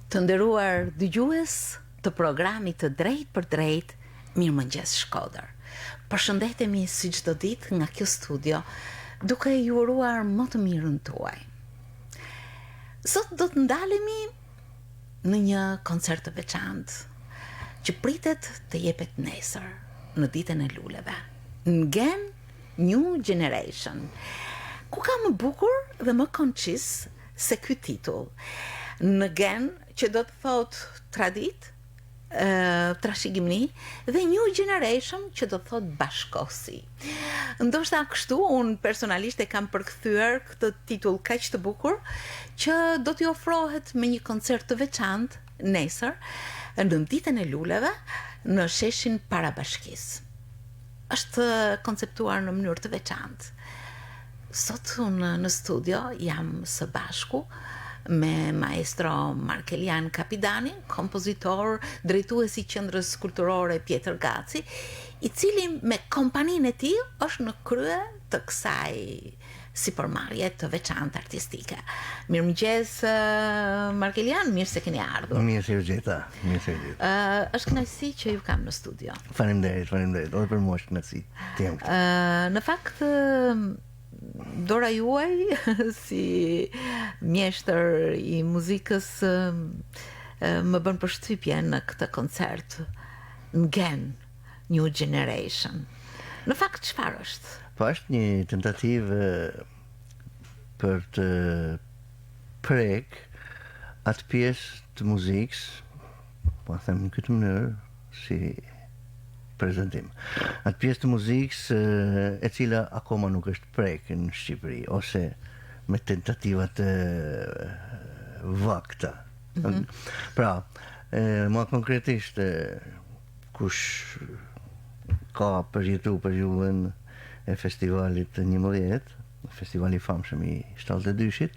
Të nderuar dëgjues të programit të Drejt për Drejt, Mirëmëngjes Shkodër. Përshëndetemi si çdo ditë nga kjo studio, duke ju uruar më të mirën tuaj. Sot do të ndalemi në një koncert të veçantë që pritet të jepet nesër, në ditën e luleve. Again New Generation. Ku ka më bukur dhe më koncis se ky titull. Again, që do të thot tradit, trashëgimni, dhe New Generation që do të thot bashkosi. Ndoshta kështu unë personalisht e kam përkthyer këtë titull kaq të bukur që do t'i ofrohet me një koncert të veçantë nesër në ditën e luleve në sheshin Parabashkisë. Është konceptuar në mënyrë të veçantë. Sot unë në studio jam së bashku me maestro Markelian Kapidani, kompozitor, drejtues i Qendrës Kulturore Pjetër Gaci, i cili me kompaninë e tij është në krye të kësaj sipërmarrje të veçantë artistike. Mirëmëngjes Markelian, mirë se keni ardhur. Mirë se u gjeta, mirë se u gjeta. Është kënaqësi që ju kam në studio. Faleminderit, edhe për mua është kënaqësi të jem këtu. Në fakt dora juaj si mjeshtër i muzikës më bën përshtypje në këtë koncert Again New Generation. Në fakt çfarë është? Po është një tentativë për të prek atë pjesë të muzikës, po them në këtë mënyrë si prezentim. Atë pjesë të muzikës e cila akoma nuk është prek në Shqipëri, ose me tentativa të vakta. Pra, ma konkretisht, kush ka përjetu periudhën e festivalit 11, festivali famshëm i 72-shit,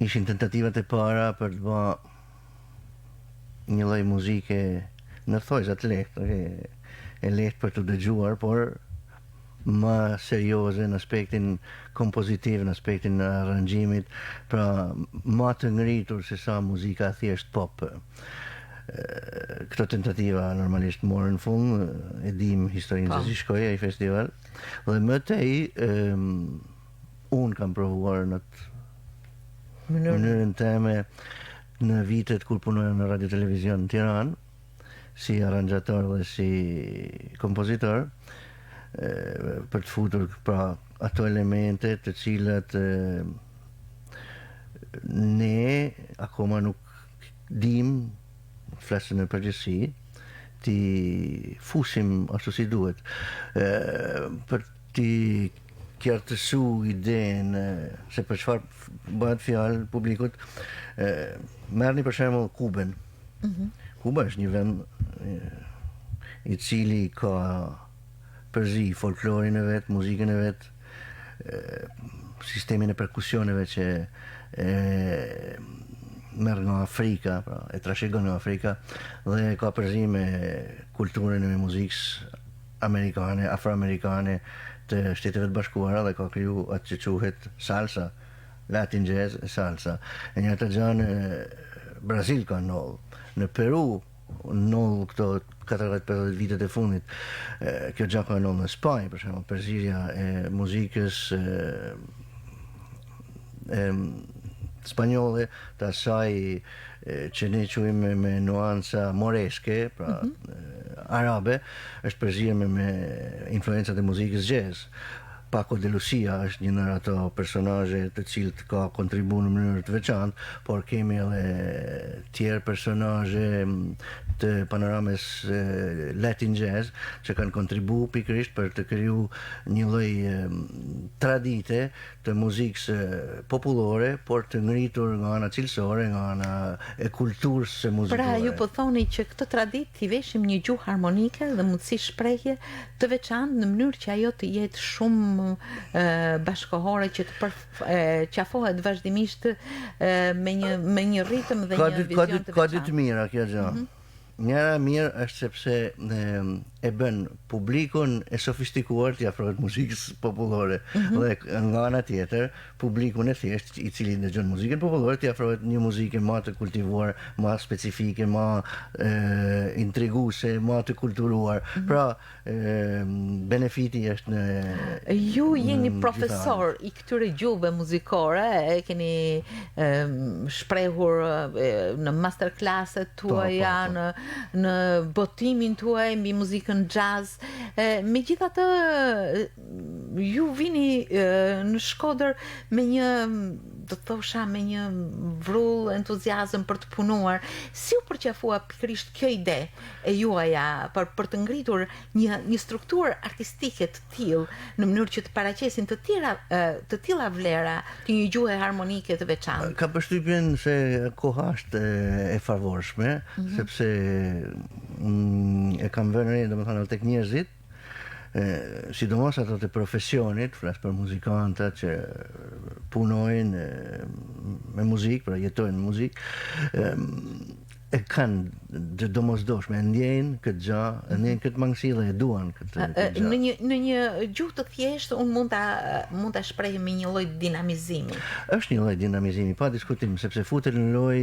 ishin tentativat e para për të bë një lloj muzike në thojzat lehtë, e lehtë për të dëgjuar, por më serioze në aspektin kompozitiv, në aspektin e aranxhimit, pra më të ngritur se sa muzika thjesht pop. Këto tentativa normalisht morën fund, e dim historinë se si shkoi ai festival, dhe më tej unë kam provuar në mënyrën time në vitet kur punoja në Radio Televizion në Tiranë, si aranxhator dhe si kompozitor, për të futur pra ato elemente të cilat ne akoma nuk dim, flasën në përgjithësi, ti fusim ashtu si duhet, për ti qartësu idenë se për çfarë bëhet fjalë publikut. Merrni për shembull Kubën. Kuba është një vend i cili ka përzi folklorin e vet, muzikën e vet, sistemin e perkusioneve që merr nga Afrika, pra e trashëgon nga Afrika, dhe ka përzi me kulturën e muzikës amerikane, afroamerikane të Shteteve të Bashkuara, dhe ka kriju atë që quhet salsa, Latin jazz e salsa. E një të gjanë Brazil ka ndodhur. Në Peru ndodh këto 40-50 vitet e fundit. Kjo gjë ka ndodhur në Spanjë, për shembull, përzierja e muzikës spanjolle, të asaj që ne quajmë me nuanca moreske, pra arabe, është përzierje me influencat e muzikës jazz. Paco de Lucia është një ndër ato personazhe të cilët ka kontribuar në mënyrë të veçantë, por kemi edhe tjerë personazhe të panoramës Latin jazz që kanë kontribuar pikërisht për të krijuar një lloj tradite të muzikës popullore, por të ngritur nga ana cilësore, nga ana e kulturës së muzikës. Pra ju po thoni që këtë traditë i veshim një gjuhë harmonike dhe mundësi shprehje të veçantë në mënyrë që ajo të jetë shumë bashkohore, që të qafohet vazhdimisht me një ritëm dhe një vizion të veçantë. Ka dy të mira kjo gjë. Njëra mirë është sepse e bën publikun e sofistikuar t'i afrohet muzikës popullore dhe nga ana tjetër publikun e thjesht i cili dëgjon muzikën popullore t'i afrohet një muzikë më të kultivuar, më specifike, më intriguese, më të kulturuar. Pra benefiti është në ju jeni profesor i këtyre gjuhëve muzikore, e keni shprehur në masterclasset tuaja, në botimin tuaj mbi muzikën jazz. Megjithatë, ju vini në Shkodër me një, do të thosha, me një vrull entuziazëm për të punuar. Si u përqafua pikërisht kjo ide e juaja për të ngritur një strukturë artistike të tillë në mënyrë që të paraqesin të tilla vlera të një gjuhe harmonike të veçantë? Ka përshtypjen se koha është e favorshme, sepse e kam vënë re, domethënë tek njerëzit, sidomos ato të profesionit, flas për muzikantat që punojnë me muzikë, pra jetojnë me muzikë, e kanë të domosdoshme, ndjejnë këtë gjë, ndjejnë këtë mangësi dhe e duan këtë gjë. Në një gjuhë të thjeshtë unë mund ta shpreh me një lloj dinamizimi. Është një lloj dinamizimi, pa diskutim, sepse futet në lloj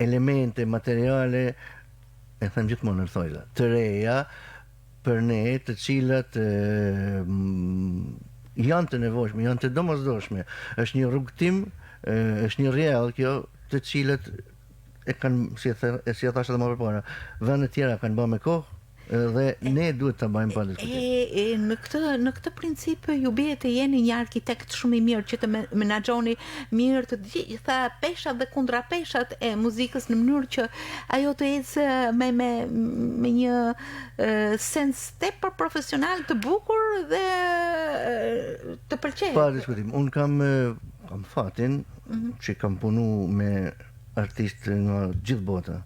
elemente materiale, e them gjithmonë në thojza, të reja për ne, të cilat janë të nevojshme, janë të domosdoshme. Është një rrugtim, është një rrjell kjo, të cilat e kanë, si e thashë edhe më përpara, vende tjera kanë bërë me kohë dhe ne duhet ta bëjmë pa diskutim. Në këtë princip ju bie të jeni një arkitekt shumë i mirë që të menaxhoni mirë të gjitha peshat dhe kundrapeshat e muzikës në mënyrë që ajo të ecë me një sens tepër profesional të bukur dhe të pëlqejë. Pa diskutim. Unë kam fatin që kam punu me artistë nga gjithë bota.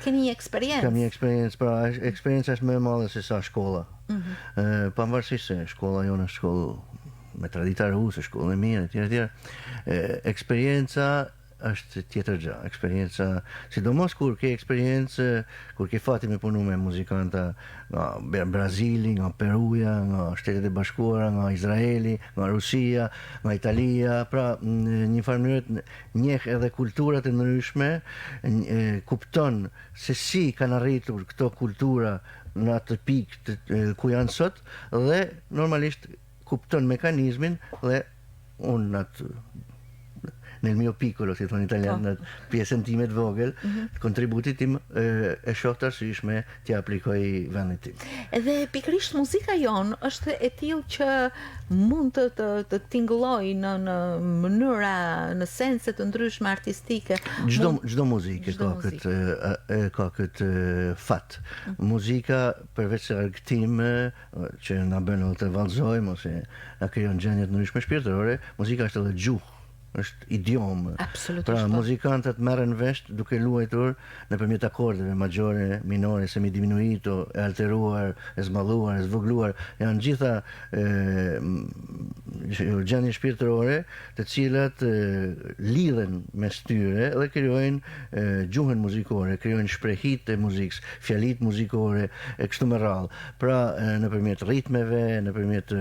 Keni një eksperiencë? Kam një eksperiencë, pra eksperjenca është më e madhe se sa shkolla. Pavarësisht se shkolla jonë është shkollë me tradita ruse, shkollë e mirë, etj. Eksperjenca është tjetër gjë. Eksperjenca, sidomos kur ke eksperiencë, kur ke fati me punu me muzikanta nga Brazili, nga Peruja, nga Shtetet e Bashkuara, nga Izraeli, nga Rusia, nga Italia, pra në një farë mënyrë njeh edhe kulturat e ndryshme, kupton se si kanë arritur këto kultura në atë pikë ku janë sot dhe normalisht kupton mekanizmin dhe unë atë nel mio piccolo, si thonë italianë, në pjesën time të vogël, kontributit tim e shoh të arsyeshme t'ia aplikoj vendit tim. Edhe pikërisht muzika jon është e tillë që mund të tingëlloj në mënyra, në sense të ndryshme artistike. Çdo muzikë ka këtë fat. Muzika përveç se argëtim që na bën të vallëzojmë ose na krijon gjendje të ndryshme shpirtërore, muzika është edhe gjuhë. Është idiom. Pra muzikantët merren vesh duke luajtur nëpërmjet akordeve magjore, minore, semidiminuito, e alteruar, e zmalluar, e zvogluar, janë gjitha gjendje shpirtërore të cilat lidhen mes tyre dhe krijojnë gjuhën muzikore, krijojnë shprehit e muzikës, fjalit muzikore e kështu me radhë. Pra nëpërmjet ritmeve, nëpërmjet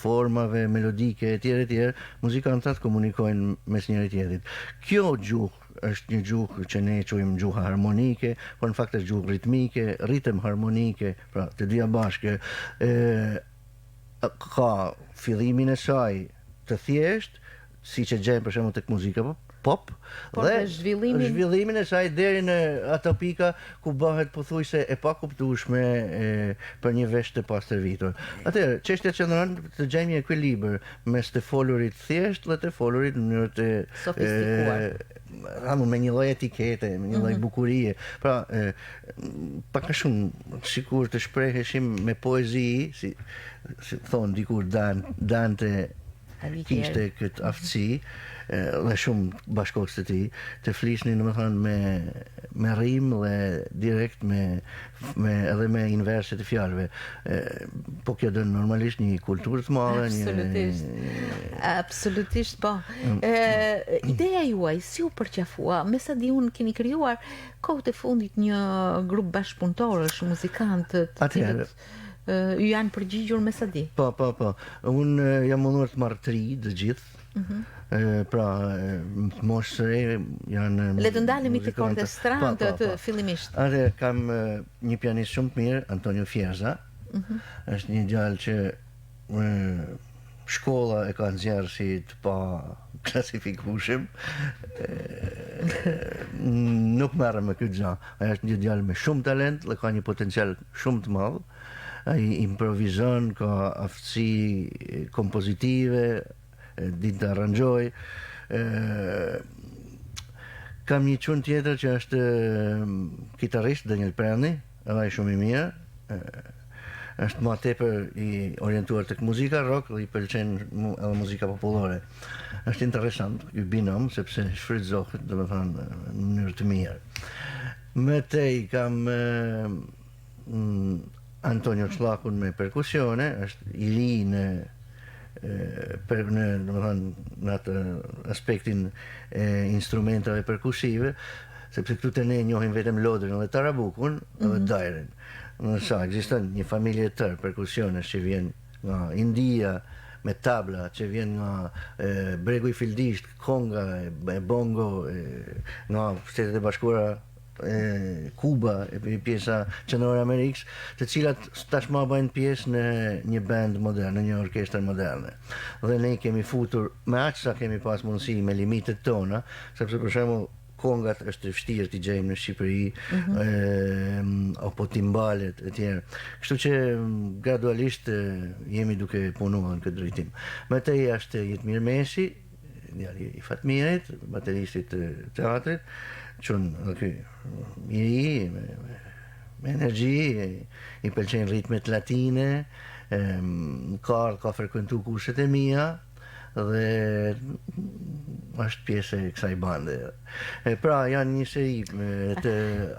formave melodike etj, muzikantët komunikojnë mes njëri tjetrit. Kjo gjuhë është një gjuhë që ne quajmë gjuha harmonike, por në fakt është gjuhë ritmike, ritëm harmonike, pra të dyja bashkë. Ka fillimin e saj të thjesht, siç e gjejmë për shembull tek muzika pop, dhe zhvillimin e saj deri në ato pika ku bëhet pothuajse e pakuptueshme për një vesh të pastërvitur. Atëherë, çështja qëndron të gjejmë një ekuilibër mes të folurit thjesht dhe të folurit në mënyrë të sofistikuar. Me një lloj etikete, me një lloj bukurie. Pra, pak a shumë sikur të shpreheshim me poezi, si thon dikur Dante kishte këtë aftësi, dhe shumë bashkëkohës të tij, të flisnin domethënë me rrim dhe direkt edhe me inverse të fjalëve. Po kjo do normalisht një kulturë të madhe, Absolutisht, po. Ideja juaj si u përqafua? Me sa di unë keni krijuar kohët e fundit një grup bashkëpunëtorësh, muzikantë, të cilët ju janë përgjigjur me sa di. Po. Unë jam munduar të marr 3 të gjithë. Pra, moshë janë... Le të ndalemi tek orkestrantët fillimisht. Atë kam një pianist shumë të mirë, Antonio Fierza. Është një djalë që shkolla e ka nxjerrë si të pa klasifikueshëm. Nuk merrem me këtë gjë. Ai është një djalë me shumë talent dhe ka një potencial shumë të madh. Ai improvizon, ka aftësi kompozitive, din të aranjoj. Kam një çun tjetër që është kitarist, Daniel Perni, edhe ai shumë i mirë. Është më tepër i orientuar tek muzika rock dhe i pëlqen edhe muzika popullore. Është interesant ky binom sepse shfrytëzohet domethënë në mënyrë të mirë. Më tej kam Antonio Çllakun me perkusione, është i ri në domethënë në atë aspektin e instrumentave perkusive, sepse këtu te ne njohim vetëm lodrin dhe tarabukun dhe dajrin. Nësa ekziston një familje të tërë perkusionesh që vjen nga India, me tabla që vjen nga bregu i Fildisht, konga, bongo, nga Shtetet e Bashkuara, Kuba, pjesa qendrore Amerikës, të cilat tashmë bëjnë pjesë në një band modern, në një orkestër moderne. Dhe ne kemi futur me aq sa kemi pas mundësi me limitet tona, sepse për shembull kongat është vështirë t'i gjejmë në Shqipëri, apo timbalet e tjerë. Kështu që gradualisht jemi duke punuar në këtë drejtim. Me të është Jetmir Mesi, djali i Fatmirit, bateristit të teatrit, çun ky i ri, me energji, i pëlqejnë ritmet latine, ka frekuentuar kurset e mia dhe është pjesë e kësaj bande. Pra janë një seri të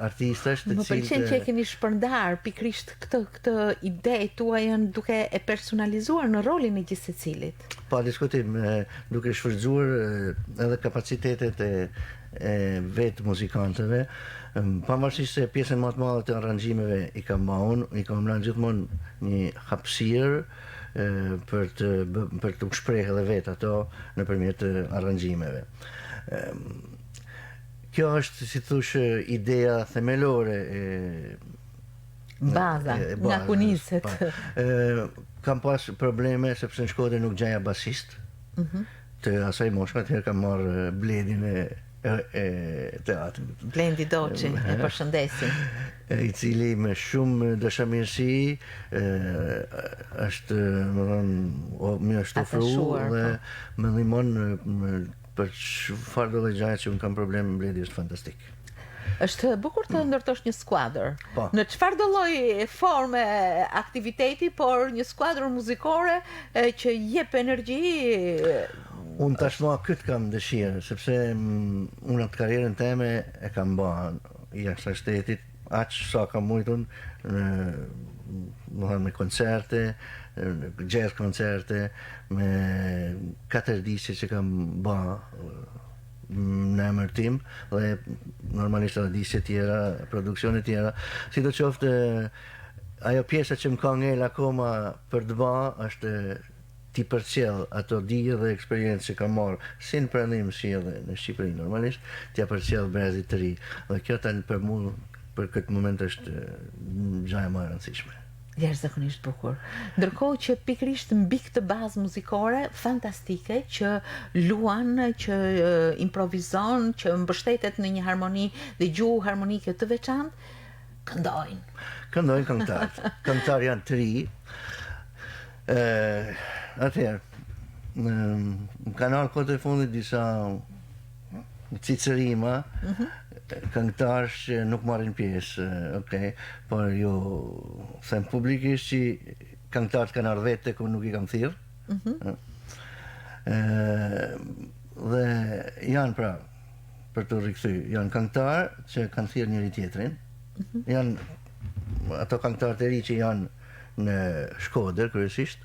artistash të cilët... Më pëlqen që e keni shpërndar pikrisht këtë ide tuaj duke e personalizuar në rolin e gjithë secilit. Pa diskutim, duke shfrytzuar edhe kapacitetet e vetë muzikantëve, pavarësisht se pjesën më të madhe të aranxhimeve i kam marrë, i kam lënë gjithmonë një hapësirë për të shprehë edhe vetë ato nëpërmjet aranxhimeve. Kjo është, si thosh, ideja themelore baza, nga ku niset. Kam pas probleme sepse në Shkodër nuk gjaja basist. Të asaj moshë, atëherë kam marrë Bledin e teatrit. Blendi Doçi, e përshëndesim. I cili me shumë dashamirësi është më është ofruar dhe më ndihmon për çfarë do të gjëja që un kam problem. Bledi është fantastik. Është bukur të ndërtosh një skuadër. Po. Në çfarë do lloj forme aktiviteti, por një skuadër muzikore që jep energji. Unë tashmë këtë kam dëshirë, sepse unë atë karrierën teme e kam bërë jashtë shtetit, aq sa kam mujtun me koncerte, jazz koncerte, me 4 disqe që kam bërë në emër tim dhe normalisht edhe disqe tjera, produksione tjera, sidoqoftë ajo pjesa që më ka ngel akoma për të bërë është ti përcjell ato dije dhe eksperiencë që kam marrë si në prandim si edhe në Shqipëri normalisht, t'ja përcjell brezit të ri. Dhe kjo tani për mua për këtë moment është gjëja më e rëndësishme. Jashtëzakonisht bukur. Ndërkohë që pikërisht mbi këtë bazë muzikore fantastike që luan, që improvizon, që mbështetet në një harmoni dhe gjuhë harmonike të veçantë, këndojnë. Këndojnë këngëtar. Këngëtar janë të ri. Atëherë, në kanal kohët e fundit disa cicërima, këngëtarë që nuk marrin pjesë, por jo them publikisht që këngëtarët kanë ardhur vetë ku nuk i kam thirrë. dhe janë pra, për të rikthy, janë këngëtar që kanë thirrë njëri tjetrin, janë ato këngëtarë të ri që janë në Shkodër kryesisht,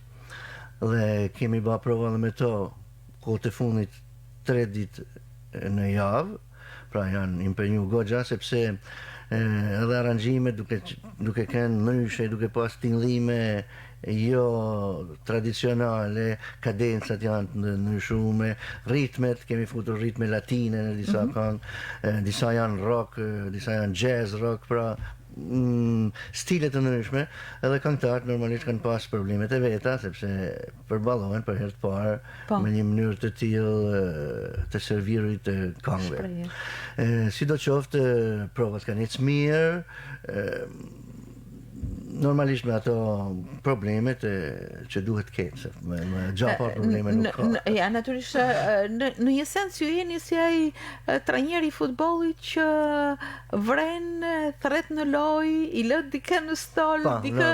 dhe kemi bërë prova dhe me to kohët e fundit 3 ditë në javë, pra janë impenju goxha sepse edhe aranxhimet duke kënë ndryshe, duke pas tingëllime jo tradicionale, kadencat janë të ndryshume, ritmet, kemi futur ritme latine në disa këngë, disa janë rock, disa janë jazz rock, pra stilet të ndryshme, edhe këngëtarët normalisht kanë pas problemet e veta, sepse përballohen për herë të parë me një mënyrë të tillë të servirit të këngëve. Sidoqoftë, provat kanë ecë mirë, normalisht me ato problemet që duhet ketë, me gjapa probleme nuk ka. Ja, natyrisht, në një sens ju jeni si ai trajneri i futbollit që vren, thret në lojë, i lë dikë në stol, dikë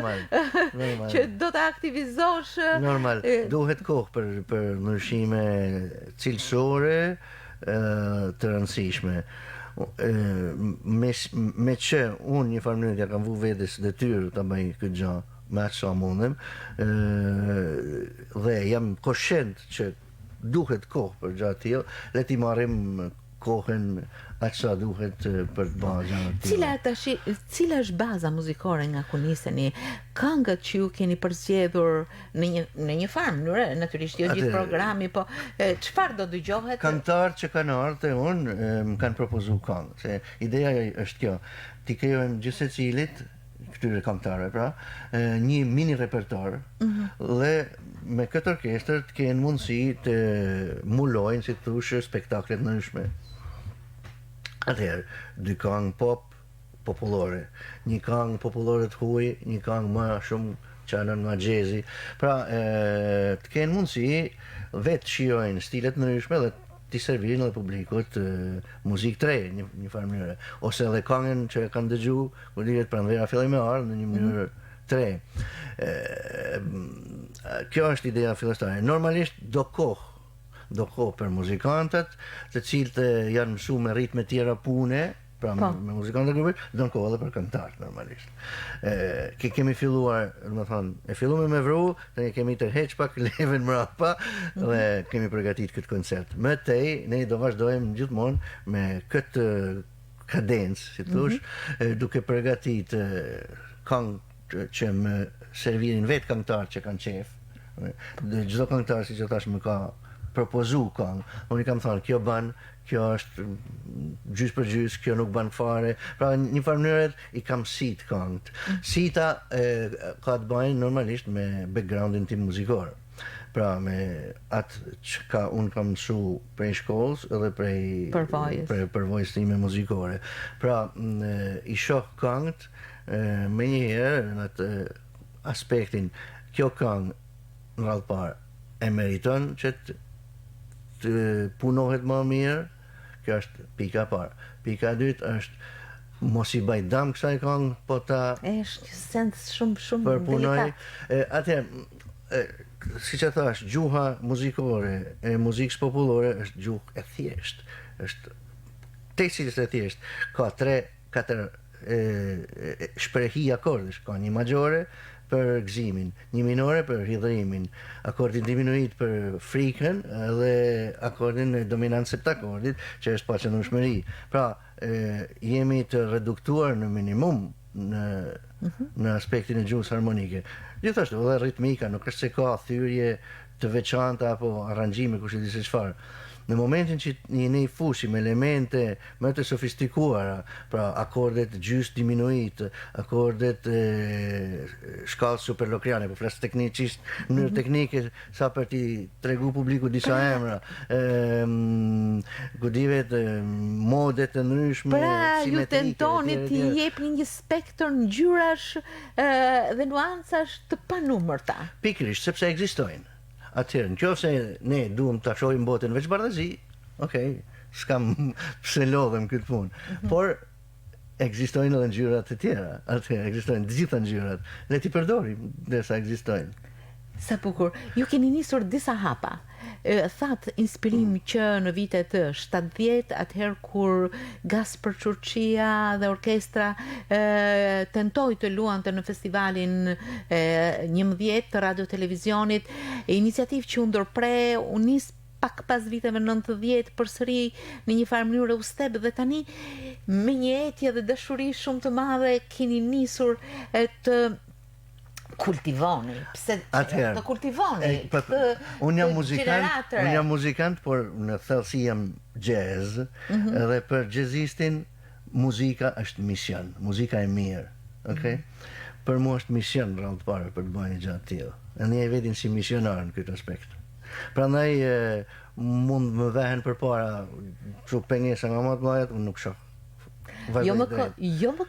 që do të aktivizosh. Normal, duhet kohë për ndryshime cilësore të rëndësishme. Me që unë një farë mënyrë ja kam vu vetes detyrë ta bëj këtë gjë me atë sa mundem, dhe jam koshent që duhet kohë për gjatë tillë, le ti marrim kohën atë sa duhet për të bërë gjëra të tilla. Cila është baza muzikore nga ku niseni? Këngët që ju keni përzgjedhur në një farë mënyrë, natyrisht jo gjithë programi, po çfarë do dëgjohet? Këngëtarë që kanë ardhur te unë më kanë propozuar këngë, se ideja është kjo, ti krijojmë gjithsecilit këtyre këngëtarëve, pra, një mini repertor, dhe me këtë orkestër të kenë mundësi të mulojnë, si të thush, spektakle të ndryshme. Atëherë, 2 këngë pop popullore, një këngë popullore të huaj, një këngë më shumë çanën nga jazzi. Pra, të kenë mundësi vetë shijojnë stilet ndryshme dhe t'i servirin edhe publikut muzikë të re, një farë mënyrë, ose edhe këngën që kanë dëgju, kur dihet pranvera filloi me ardhë në një mënyrë të re. Kjo është ideja fillestare. Normalisht do kohë për muzikantët, të cilët janë mësuar me ritme tjera pune, pra me muzikantët e grupit, do në kohë edhe për këngëtarët normalisht. Kemi filluar, do të thonë, e filluam me vru, ne kemi të heq pak leven mrapa dhe kemi përgatitur këtë koncert. Më tej ne do vazhdojmë gjithmonë me këtë kadencë, si thosh, duke përgatitur këngë që më servirin vetë këngëtarët që kanë qef. Çdo këngëtar, siç e thash, më ka propozu këngë. Unë i kam thënë, kjo ban, kjo është gjys për gjys, kjo nuk ban fare. Pra, një farë mënyrë i kam sit këngët. Sita ka të bëjnë normalisht me backgroundin tim muzikor. Pra, me atë që unë kam mësu prej shkollës edhe prej përvojës time muzikore. Pra, i shoh këngët me njëherë në atë aspektin, kjo këngë në radhë parë e meriton që të punohet më mirë, kjo është pika parë. Pika dytë është mos i baj dam kësaj këngë, po ta është sens shumë përpunoj. Atëherë, siç e thash, gjuha muzikore e muzikës popullore është gjuhë e thjeshtë, është teksti e thjeshtë, ka 3-4 shprehi akordesh, ka një majore për gëzimin, një minore për hidhrimin, akordin diminuit për frikën dhe akordin dominant septakordit, që është paqëndrueshmëri. Pra, jemi të reduktuar në minimum në aspektin e gjuhës harmonike. Gjithashtu edhe ritmika, nuk është se ka thyrje të veçanta apo aranxhime kush e di se çfarë. Në momentin që ne i fushim elemente më të sofistikuara, pra akordet gjys diminuit, akordet shkallë superlokriane, po flas teknikisht, në mënyrë teknike, sa për t'i tregu publiku disa emra, gudivet, modet të ndryshme, pra, ju tentoni t'i jepni një spektër ngjyrash dhe nuancash të panumërta. Pikërisht, sepse ekzistojnë. Atëherë, nëse ne duam ta shohim botën veç bardhazi, okay, s'kam pse lodhem këtë punë. Por ekzistojnë edhe ngjyrat të tjera. Atëherë ekzistojnë të gjitha ngjyrat. Le t'i përdorim derisa ekzistojnë. Sa bukur. Ju keni nisur disa hapa. Thatë inspirim që në vitet 70, atëherë kur Gaspër Çurçia dhe orkestra tentoi të luante në festivalin 11 të radio televizionit, iniciativë që u ndërpre, u nis pak pas viteve 90 përsëri në një farë mënyrë usteb, dhe tani me një etje dhe dashuri shumë të madhe keni nisur të kultivoni, të kultivoni unë jam muzikant, por në thellësi jam jazz, edhe për jazzistin muzika është mision, muzika e mirë, okay? Për mua është mision rrallë të parë për të bëjë një gjatë tillë. Edhe e vetin si misionar në këtë aspekt. Prandaj mund më vehen përpara çu pengesa nga më të mëdha, unë nuk shoh. Jo më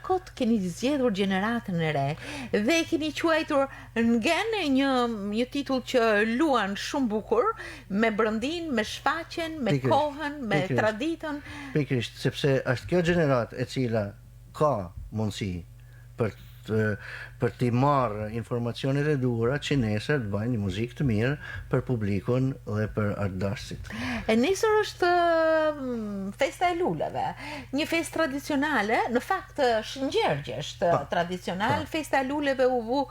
kot keni zgjedhur gjeneratën e re dhe keni quajtur Ngen, një titull që luan shumë bukur me brëndin, me shfaqjen, me kohën, me traditën. Pikërisht, sepse është kjo gjeneratë e cila ka mundësi për t'i marrë informacionet e duhura që nesër të bëjnë një muzikë të mirë për publikun dhe për artdashësit. Nesër është festa e luleve, një festë tradicionale, në fakt Shëngjergje është tradicional. Festa e luleve u vu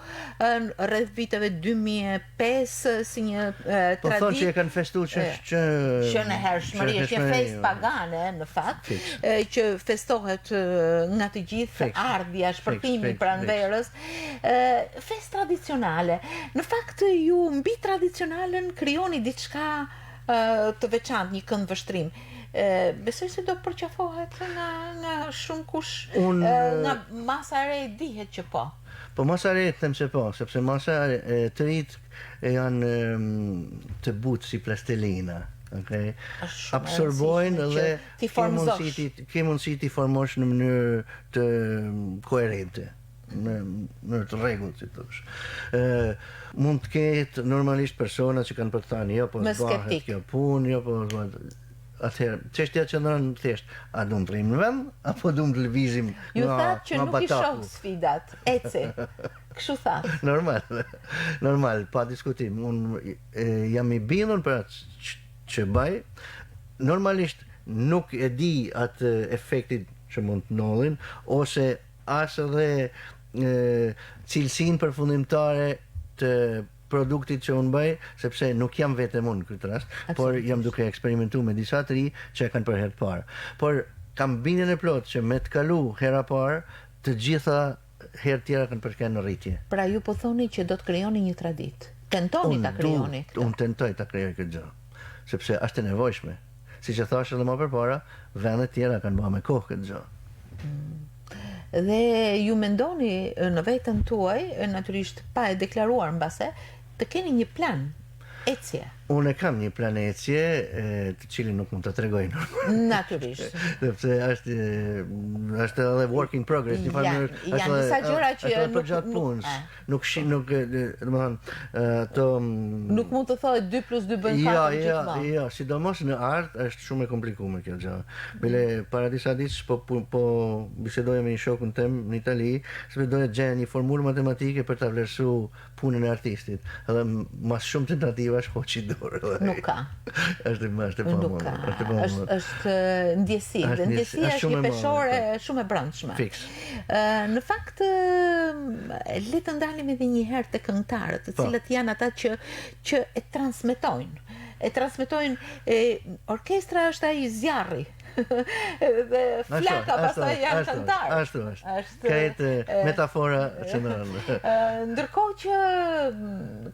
rreth viteve 2005 si një traditë. Po thonë që e kanë festu që në hershmëri, është një festë pagane në fakt, që festohet nga të gjithë ardhja, shpërtimi pranë verës, fest tradicionale. Në fakt ju mbi tradicionalen krijoni diçka të veçantë, një këndvështrim. Besoj se do përqafohet nga shumë kush, nga masa e re dihet që po. Po masa e re them se po, sepse masa e të rit janë të butë si plastelina. Okay. Absorbojnë dhe ke mundësi t'i formosh në mënyrë të koherente, në të rregullt, si thosh. Mund të ketë normalisht persona që kanë për të thënë, jo, po bëhet kjo punë, jo, po atëherë, çështja që ndron thjesht, a duam të rrim në vend apo duam të lëvizim nga Ju thatë që nuk i shoh sfidat, eci. Kështu thatë. Normal, pa diskutim. Unë jam i bindur për atë që bëj. Normalisht nuk e di atë efektit që mund të nollin, ose as edhe cilësinë përfundimtare të produktit që unë bëj, sepse nuk jam vetëm unë në këtë rast, por jam duke eksperimentuar me disa të ri që e kanë për herë të parë. Por kam bindjen e plotë që me të kalu hera parë, të gjitha herë tjera kanë përshkruar në rritje. Pra ju po thoni që do të krijoni një traditë. Tentoni ta krijoni. Unë tentoj ta krijoj këtë gjë, sepse është e nevojshme. Siç e thash edhe më përpara, vendet tjera kanë bërë me kohë këtë gjë. Dhe ju mendoni në veten tuaj, natyrisht pa e deklaruar mbase, të keni një plan ecje. Unë kam një plan ecje, të cilin nuk mund ta tregoj normalisht. Natyrisht. Sepse është edhe work in progress, në fakt janë disa gjëra që për gjatë punës. Nuk, domethënë, nuk mund të thohet 2 + 2 bën 4 gjithmonë. Jo, sidomos në art është shumë e komplikuar kjo gjë. Bile para disa ditësh po bisedoja me një shokun tim në Itali, sepse doja të gjej një formulë matematike për ta vlerësuar punën e artistit. Edhe mas shumë tentativash hoqi dorë. Nuk ka. Është ndjesi. Ndjesia është një peshore shumë e brendshme. Në fakt, le të ndalim edhe një herë te këngëtarët, të cilët janë ata që e transmetojnë. Orkestra është ai zjarri. Dhe flaka pastaj janë këngëtarë. Ashtu është. Këtë metafora centrale. Ndërkohë që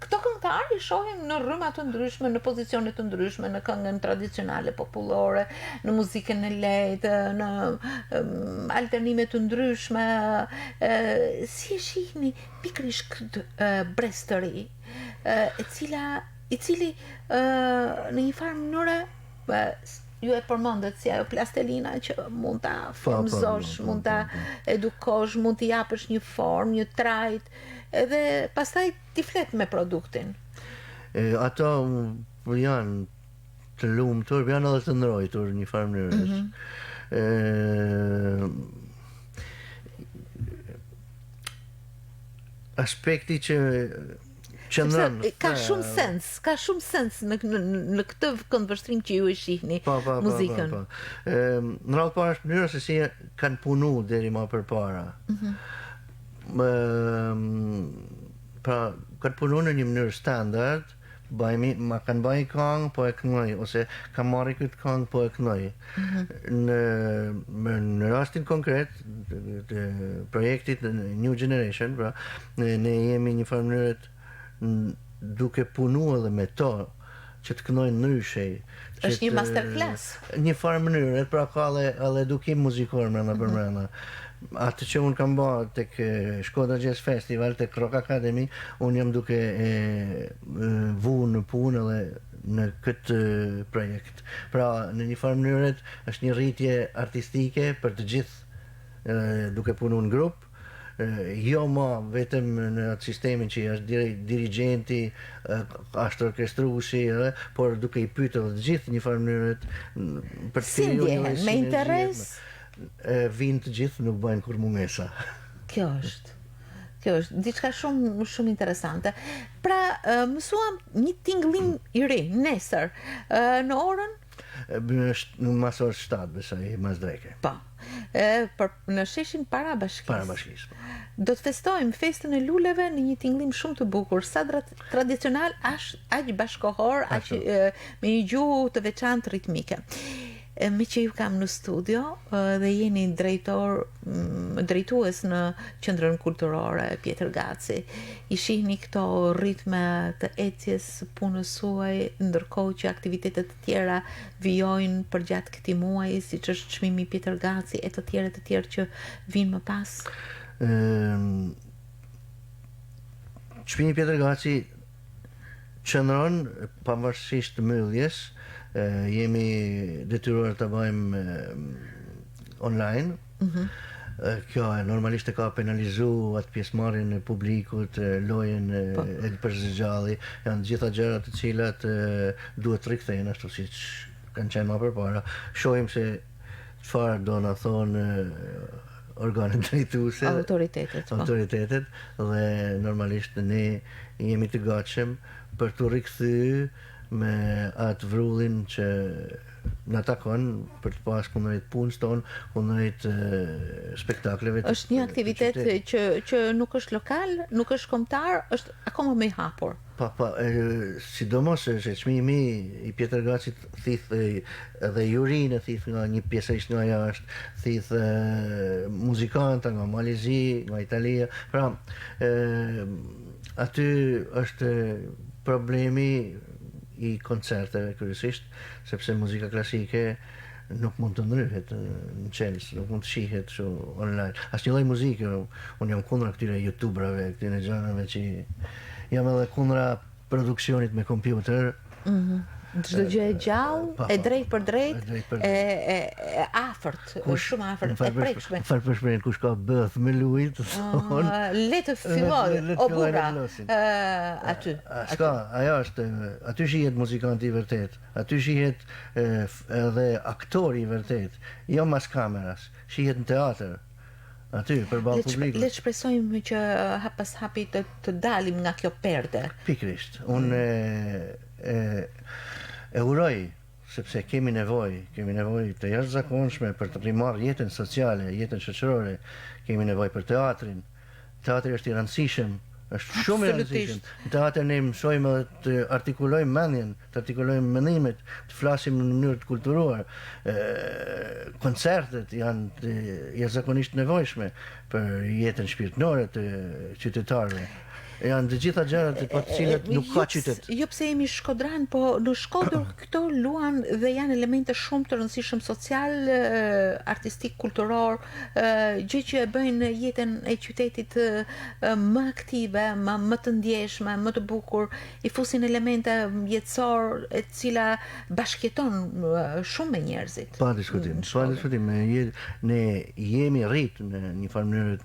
këto këngëtarë i shohim në rryma të ndryshme, në pozicione të ndryshme, në këngën tradicionale popullore, në muzikën e lehtë, në alternime të ndryshme. Si e shihni pikërisht këtë brez të ri, i cili në një farë mënyrë ju e përmendet si ajo plastelina që mund ta formzosh, mund ta edukosh, mund t'i japësh një formë, një trajt, edhe pastaj ti flet me produktin. Ato janë të lumtur, janë edhe të ndrojtur në një farë mënyrë. Aspekti që qëndron. Ka shumë sens në këtë këndvështrim që ju e shihni muzikën. Në radhë parë është mënyra se si kanë punu deri më përpara. Pra, kanë punu në një mënyrë standard, ma kanë bëj këngë, po e kënoj, ose kanë marrë këtë këngë, po e kënoj. Në rastin konkret të projektit New Generation, pra, ne jemi një farë mënyrët duke punu edhe me to, që të kënojnë ndryshej. Është një masterclass. Një farë mënyrë, pra ka edhe edukim muzikor mrena për mrena. Atë që unë kam bërë tek Shkodra Jazz Festival, tek Rock Academy, unë jam duke vu në punë edhe në këtë projekt. Pra, në një farë mënyrët, është një rritje artistike për të gjithë duke punu në grup, jo ma vetëm në atë sistemin që është dirigenti, është orkestruesi, por duke i pyetur të gjithë një farë mënyrët për të si ndjehen, me interes? Vinë të gjithë, nuk bëjnë kur mungesa. Kjo është diçka shumë interesante. Pra, mësuam një tingëllim i ri nesër në orën në mas orës 7, besoj, mas dreke. Po. Në sheshin para bashkisë. Para bashkisë, po. Do të festojmë festën e luleve në një tingëllim shumë të bukur, sa tradicional, aq bashkohor, aq me një gjuhë të veçantë ritmike. Me që ju kam në studio dhe jeni drejtues në Qendrën Kulturore Pjetër Gaci, i shihni këto ritme të ecjes punës suaj, ndërkohë që aktivitetet të tjera vijojnë përgjatë këtij muaji, siç është çmimi Pjetër Gaci e të tjerë që vinë më pas. Çmimi Pjetër Gaci qëndron pavarësisht të mbylljes. Jemi detyruar të bëjmë online. Kjo normalisht e ka penalizu atë pjesëmarrjen e publikut, lojën e përzgjalli, janë gjitha gjërat të cilat duhet të rikthehen ashtu siç kanë qenë më përpara. Shohim se çfarë do na thonë organet drejtuese, autoritetet, dhe normalisht ne jemi të gatshëm për të rikthyer me atë vrullin që në takon për të pas kundrejt punës tonë, kundrejt spektakleve. Është një aktivitet që nuk është lokal, nuk është kombëtar, është akoma më i hapur. Sidomos që çmimi i Pjetër Gacit thith edhe jurinë, thith nga një pjesërisht nga jashtë, thith muzikanta nga Malizi, nga Italia. Pra, aty është problemi i koncerteve kryesisht, sepse muzika klasike nuk mund të ndryhet në qelës, nuk mund të shihet kështu online. Asnjë lloj muzike, unë jam kundra këtyre youtuberave, këtyre gjërave që jam edhe kundra produksionit me kompjuter. Çdo gjë e gjallë, e drejt për drejt, e afërt, shumë afërt, e prekshme. Fal për shprehjen, kush ka bëth me lujt, le të filloj, o burra, aty. Ajo është, aty shihet muzikanti i vërtet, aty shihet edhe aktori i vërtet, jo mas kameras, shihet në teatr. Aty, përballë publikut. Le të shpresojmë që hap pas hapi të dalim nga kjo perde. Pikrisht. Unë e uroj, sepse kemi nevojë të jashtëzakonshme për të rimarrë jetën sociale, jetën shoqërore, kemi nevojë për teatrin. Teatri është i rëndësishëm, është shumë i rëndësishëm. Në teatr ne mësojmë të artikulojmë mendjen, të artikulojmë mendimet, të flasim në mënyrë të kulturuar. Koncertet janë jashtëzakonisht nevojshme për jetën shpirtërore të qytetarëve. Janë të gjitha gjërat për të cilat nuk ka qytet. Jo pse jemi shkodran, po në Shkodër këto luan dhe janë elemente shumë të rëndësishëm social, artistik, kulturor, gjë që e bëjnë jetën e qytetit më aktive, më të ndjeshme, më të bukur, i fusin elemente jetësor e cila bashkëjeton shumë me njerëzit. Pa diskutim. Ne jemi rrit në një farë mënyrë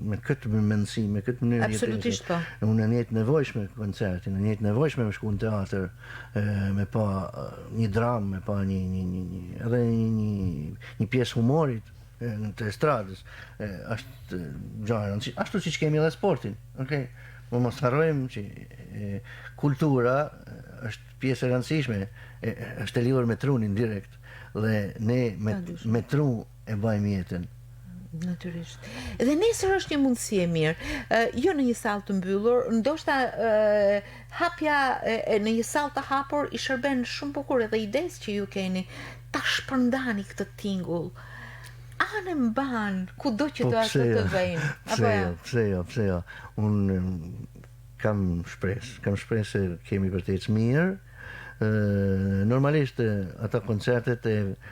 me këtë mendësi, me këtë mënyrë. Absolutisht po. Unë në jetë nevojshme koncertin, në jetë nevojshme me shku në teatr, me pa një dramë, me pa edhe një pjesë humorit të estradës, ashtu siç kemi edhe sportin, okay? mos harrojmë që kultura është pjesë e rëndësishme, është e lidhur me trunin direkt dhe ne me tru e bajmë jetën. Natyrisht. Dhe nesër është një mundësi e mirë. Jo në një sallë të mbyllur, ndoshta hapja në një sallë të hapur i shërben shumë bukur edhe idesë që ju keni ta shpërndani këtë tingull. Anë mban kudo që do ashtu të vëjnë. Pse jo. Unë kam shpresë se kemi vërtet mirë. Normalisht ata koncertet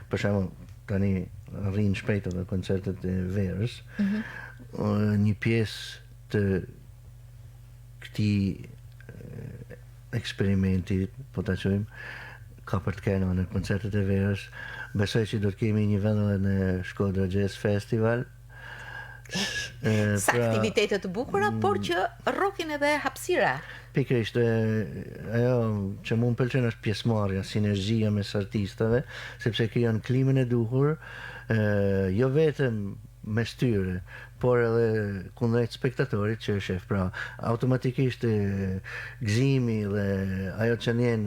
për shembull tani rrinë shpejt edhe koncertet e verës. Një pjesë të këtij eksperimenti, po ta quajmë, ka për të kenë në koncertet e verës. Besoj që do të kemi një vend edhe në Shkodra Jazz Festival. Sa aktivitete të bukura, por që rrokin edhe hapësira. Pikërisht, ajo që mu më pëlqen është pjesëmarrja, sinergjia mes artistave, sepse krijon klimën e duhur, jo vetëm mes tyre, por edhe kundrejt spektatorit që e shef. Pra, automatikisht gëzimi dhe ajo që njen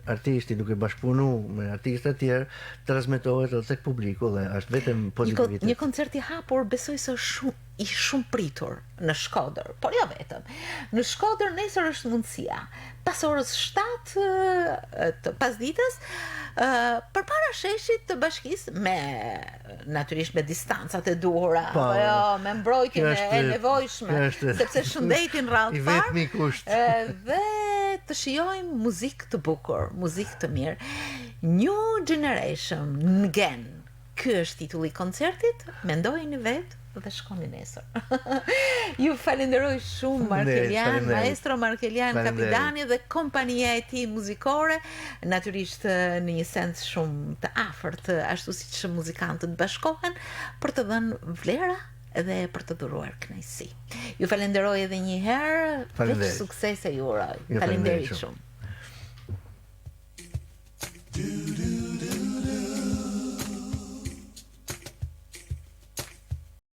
artisti duke bashkëpunu me artistë të tjerë transmetohet edhe tek publiku dhe është vetëm pozitivitet. Një koncert i hapur besoj se është shumë pritur në Shkodër, por jo vetëm. Në Shkodër nesër është mundësia. Pas orës 7 të pasdites, përpara sheshit të bashkisë, natyrisht me distancat e duhura, me mbrojtjen e nevojshme, sepse shëndetin radhë fare, dhe të shijojmë muzikë të bukur, muzikë të mirë. New Generation, Ngen. Ky është titulli i koncertit, mendojeni vetë dhe shkoni nesër. Ju falenderoj shumë Markelian, maestro Markelian Kapidani dhe kompania e tij muzikore, natyrisht në një sens shumë të afërt, ashtu siç muzikantët bashkohen për të dhënë vlera dhe për të dhuruar kënaqësi. Ju falenderoj edhe një herë, veç suksese ju uroj. Faleminderit shumë.